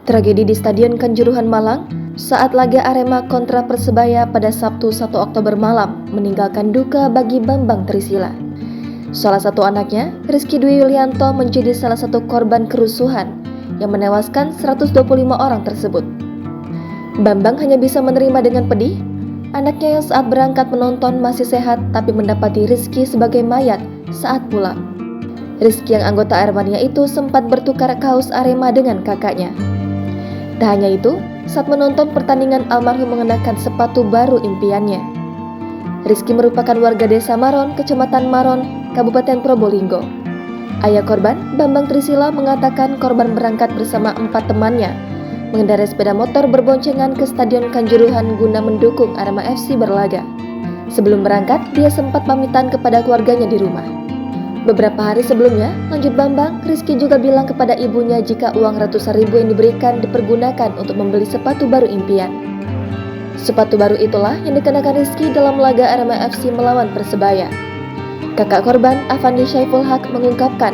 Tragedi di Stadion Kanjuruhan Malang saat laga Arema kontra Persebaya pada Sabtu 1 Oktober malam meninggalkan duka bagi Bambang Trisila. Salah satu anaknya, Rizky Dwi Yulianto, menjadi salah satu korban kerusuhan yang menewaskan 125 orang tersebut. Bambang hanya bisa menerima dengan pedih anaknya yang saat berangkat menonton masih sehat tapi mendapati Rizky sebagai mayat saat pulang. Rizky yang anggota Aremania itu sempat bertukar kaos Arema dengan kakaknya. Tak hanya itu, saat menonton pertandingan almarhum mengenakan sepatu baru impiannya. Rizky merupakan warga desa Maron, Kecamatan Maron, Kabupaten Probolinggo. Ayah korban, Bambang Trisila, mengatakan korban berangkat bersama 4 temannya mengendarai sepeda motor berboncengan ke Stadion Kanjuruhan guna mendukung Arema FC berlaga. Sebelum berangkat, dia sempat pamitan kepada keluarganya di rumah. Beberapa hari sebelumnya, lanjut Bambang, Rizky juga bilang kepada ibunya jika uang ratusan ribu yang diberikan dipergunakan untuk membeli sepatu baru impian. Sepatu baru itulah yang dikenakan Rizky dalam laga Arema FC melawan Persebaya. Kakak korban, Afandi Syaiful Haq, mengungkapkan,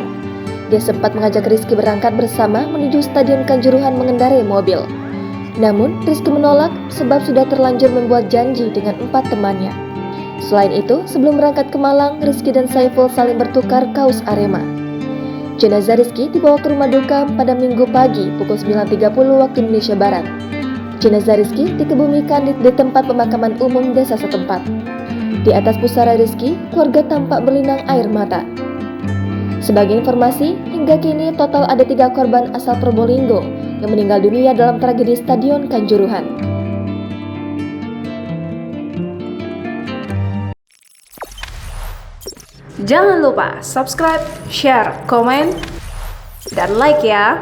dia sempat mengajak Rizky berangkat bersama menuju Stadion Kanjuruhan mengendarai mobil. Namun, Rizky menolak sebab sudah terlanjur membuat janji dengan 4 temannya. Selain itu, sebelum berangkat ke Malang, Rizky dan Saiful saling bertukar kaos Arema. Jenazah Rizky dibawa ke rumah duka pada Minggu pagi pukul 9.30 waktu Indonesia Barat. Jenazah Rizky dikebumikan di tempat pemakaman umum desa setempat. Di atas pusara Rizky, keluarga tampak berlinang air mata. Sebagai informasi, hingga kini total ada 3 korban asal Probolinggo yang meninggal dunia dalam tragedi Stadion Kanjuruhan. Jangan lupa subscribe, share, komen, dan like ya!